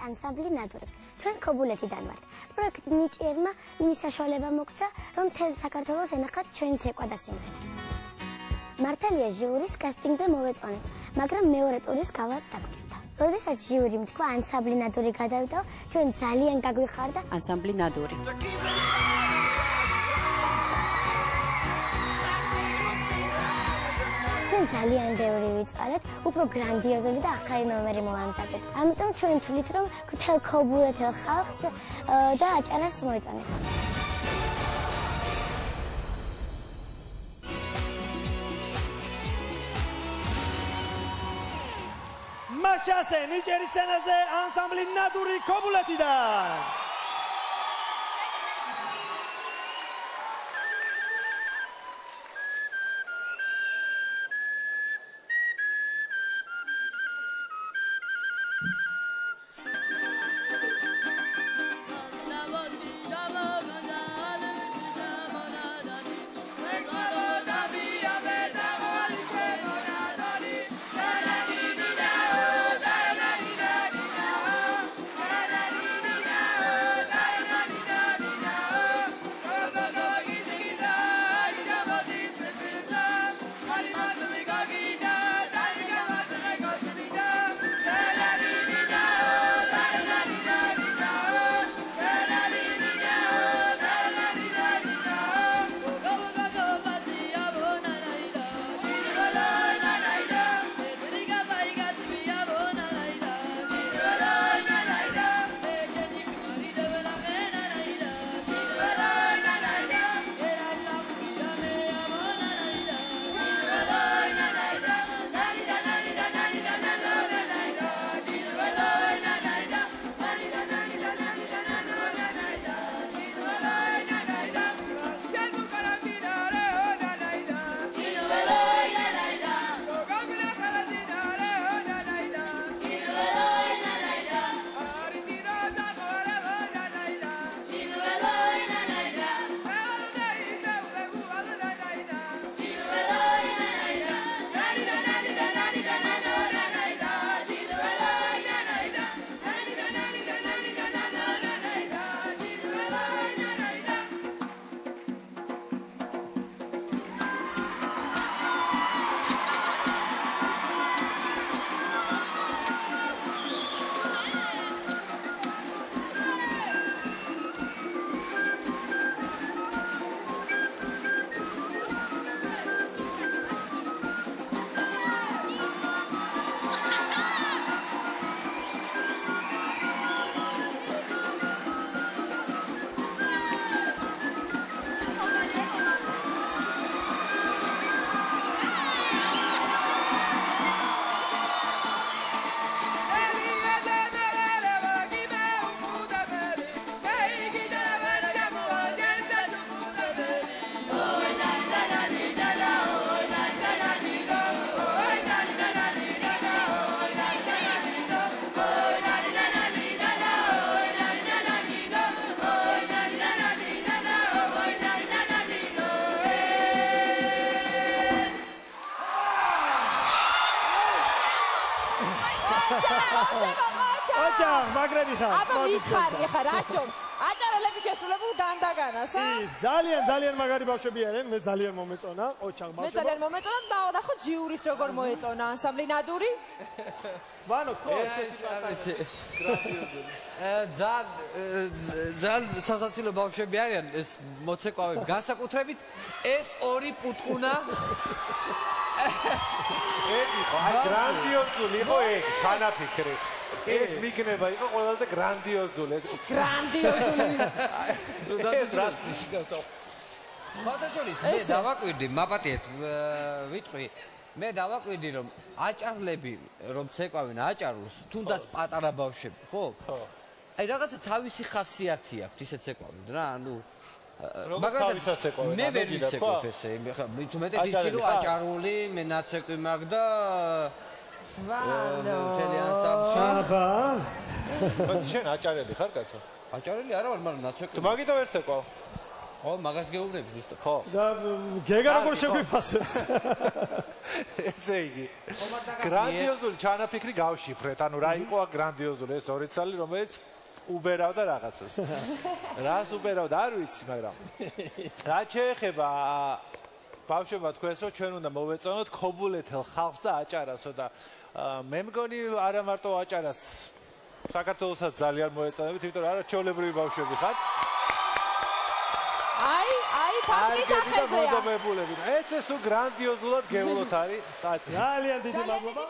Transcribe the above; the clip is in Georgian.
ანსამბლი ნადური. Ჩვენ ქობულეთიდან ვართ. პროექტ ნიჭიერმა იმის საშუალება მოგცა, რომ მთელ საქართველოს ენახათ ჩვენი ცეკვა და სიმღერა. მართალია ჟიურის კასტინგზე მოვეწონეთ, მაგრამ მეორე ტურის გავლაც დაგვჭირდა. როდესაც ჟიურიმ თქვა ანსამბლი ნადური გადავიდო, ჩვენ ძალიან გაგვიხარდა ანსამბლი ნადური. ჩვენ ძალიან ბევრი ვიწყალეთ, უფრო გრანდიოზული და ახალი ნომერი მოვამზადეთ. ამიტომ ჩვენ ვთვლით, რომ მთელ ქობულეთელ ხალხს და აჭარას მოეწონეთ. Mașase, nici sceneze, ansambli Naduri Khobuletidan. ოჩახ, მაგრები ხარ. აბა მითხარი ხარ, რა ჯობს? აჭარელები შესრულებულ დანდაგანას, ა? ძალიან მაგარი ბავშვები არიან, მე ძალიან მომეწონა, ოჩახ ბავშვები. მე ძალიან მომეწონა, დავახო ჯიურის როგორ მოეწონა ანსამბლი ნადური? ვანო, ხო, ესეთი გრანდიოზული. ძალიან სასაცილო ბავშვები არიან, ეს მოცეკვავები. განსაკუთრებით ეს ორი პუტკუნა. აი გრანდიოზული იყო ეგ, თანაფიქრი. ეს მიგნება იყო ყველაზე გრანდიოზული. გრანდიოზული. ეს რაც ნიშნავს. ხოთაშორის მე დავაკვირდი, მაპატიეთ, ვიტყვი, მე დავაკვირდი რომ აჭარლები რომ ცეკვავენ აჭარულს, თუნდაც პატარა ბავშვები, ხო? ხო. აი რაღაცა თავისი ხასიათი აქვს ისე ცეკვავენ რა, ანუ მაგალითად მე ვერ ვიცეკვებ ესე, თუ მეტად იცი რომ აჭარული, მე ნაცეკვი მაგ და ვანო. აბა. შენ აჭარელი ხარ კაცო? აჭარელი არა ვარ, მაგრამ ნაცეკვი. თუ მაგითო ვერ ცეკვავ? ხო, მაგას გეუბნები ზუსტად. ხო. და გეგა როგორ შეგვიფასებს? ესე იგი. გრანდიოზული ჩანაფიქრი გავშიფრეთ. ანუ რა იყო აქ გრანდიოზული ეს ორი ცალი, რომელიც უბერავდა რაღაცას. რას უბერავდა არ ვიცი, მაგრამ რა შეეხება ბავშვებმა თქვენს რომ ჩვენ უნდა მოვეწონოთ ქობულეთელ ხალხს და აჭარასო და მე მგონი არა მარტო აჭარას საქართველოსაც ძალიან მოეწონებით, იმიტომ რომ არაჩვეულებრივი ბავშვები ხართ. აი ფაქტის ახეზეა. ეს სულ გრანდიოზულად გევლოთ არის. ძალიან დიდი მადლობა.